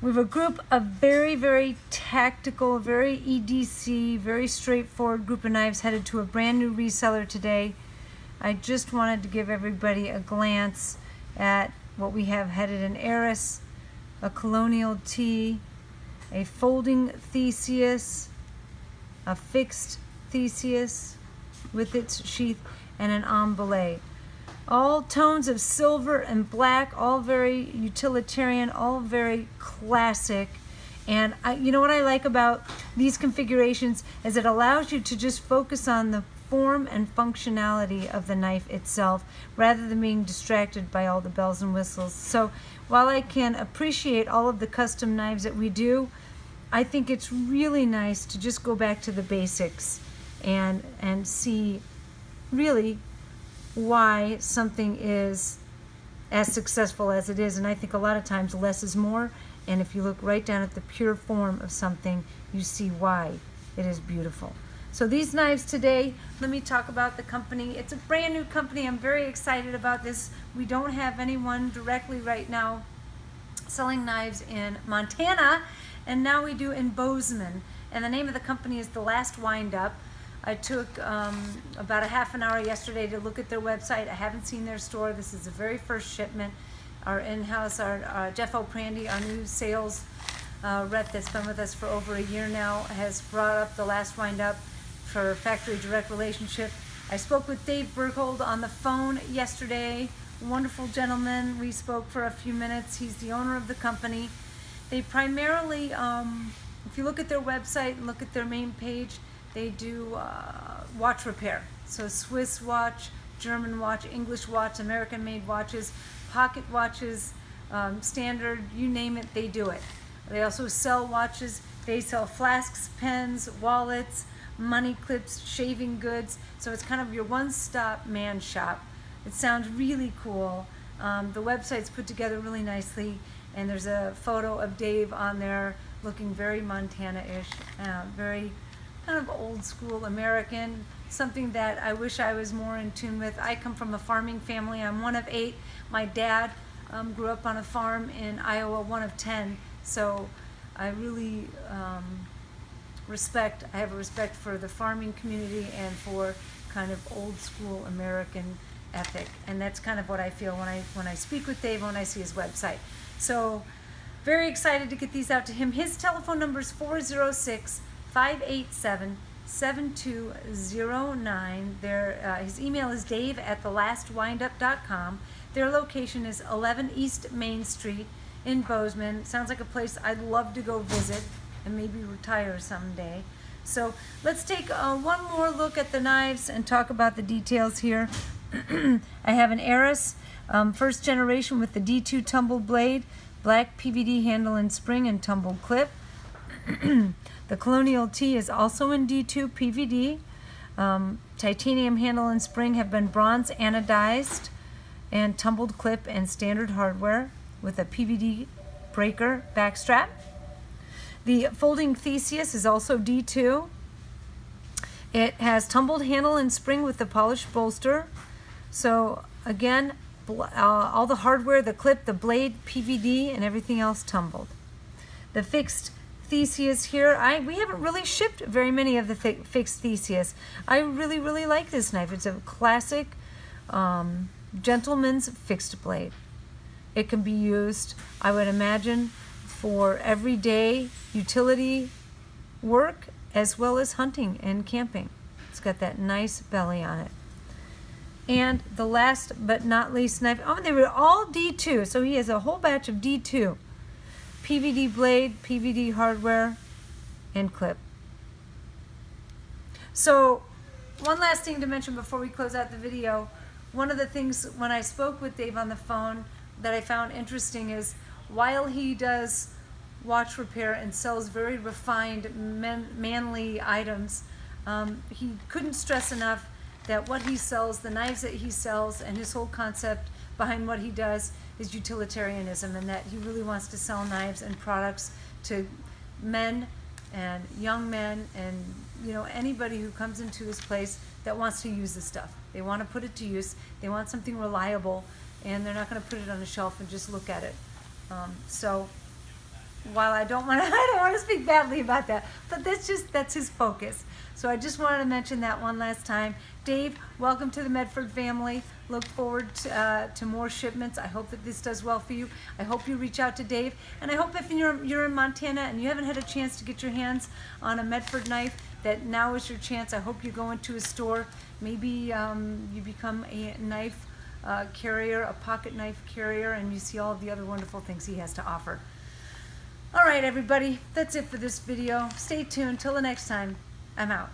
We have a group of very, very tactical, very EDC, very straightforward group of knives headed to a brand new reseller today. I just wanted to give everybody a glance at what we have headed in Eris, a Colonial T, a folding Theseus, a fixed Theseus with its sheath, and an Belay. All tones of silver and black, all very utilitarian, all very classic. And you know what I like about these configurations is it allows you to just focus on the form and functionality of the knife itself rather than being distracted by all the bells and whistles. So while I can appreciate all of the custom knives that we do, I think it's really nice to just go back to the basics and see really why something is as successful as it is. And I think a lot of times less is more, and if you look right down at the pure form of something, you see why it is beautiful. So these knives today, let me talk about the company. It's a brand new company. I'm very excited about this. We don't have anyone directly right now selling knives in Montana, and now we do in Bozeman. And the name of the company is The Last Wind-Up. I took about a half an hour yesterday to look at their website. I haven't seen their store. This is the very first shipment. Our in-house, our Jeff O'Prandy, our new sales rep that's been with us for over a year now, has brought up The Last Wind-Up for factory direct relationship. I spoke with Dave Berghold on the phone yesterday. Wonderful gentleman. We spoke for a few minutes. He's the owner of the company. They primarily, if you look at their website and look at their main page, they do watch repair. So Swiss watch, German watch, English watch, American-made watches, pocket watches, standard, you name it, they do it. They also sell watches. They sell flasks, pens, wallets, money clips, shaving goods. So it's kind of your one-stop man shop. It sounds really cool. The website's put together really nicely, and there's a photo of Dave on there looking very Montana-ish, very kind of old school American, something that I wish I was more in tune with. I come from a farming family. I'm one of 8. My dad grew up on a farm in Iowa, one of 10. So I really I have a respect for the farming community and for kind of old school American ethic. And that's kind of what I feel when I speak with Dave, when I see his website. So very excited to get these out to him. His telephone number is 406-587-7209. His email is dave@thelastwindup.com. Their location is 11 East Main Street in Bozeman. Sounds like a place I'd love to go visit and maybe retire someday. So let's take one more look at the knives and talk about the details here. I have an Eris, first generation with the D2 tumbled blade, black PVD handle and spring and tumbled clip. The Colonial T is also in D2 PVD. Titanium handle and spring have been bronze anodized, and tumbled clip and standard hardware with a PVD breaker backstrap. The folding Theseus is also D2. It has tumbled handle and spring with the polished bolster. So again, all the hardware, the clip, the blade, PVD, and everything else tumbled. The fixed Theseus here, we haven't really shipped very many of the fixed Theseus. I really, really like this knife. It's a classic gentleman's fixed blade. It can be used, I would imagine, for everyday utility work as well as hunting and camping. It's got that nice belly on it. And the last but not least knife, they were all D2, so he has a whole batch of D2. PVD blade, PVD hardware, and clip. So one last thing to mention before we close out the video. One of the things when I spoke with Dave on the phone that I found interesting is while he does watch repair and sells very refined manly items, he couldn't stress enough that what he sells, the knives that he sells, and his whole concept behind what he does is utilitarianism, and that he really wants to sell knives and products to men and young men and anybody who comes into his place that wants to use this stuff. They want to put it to use. They want something reliable, and they're not going to put it on a shelf and just look at it. So while I don't want to, I don't want to speak badly about that, but that's his focus. So I just wanted to mention that one last time. Dave, welcome to the Medford family. Look forward to more shipments. I hope that this does well for you. I hope you reach out to Dave, and I hope if you're in Montana and you haven't had a chance to get your hands on a Medford knife, that now is your chance. I hope you go into a store. Maybe you become a knife carrier, a pocket knife carrier, and you see all of the other wonderful things he has to offer. All right, everybody, that's it for this video. Stay tuned. Till the next time, I'm out.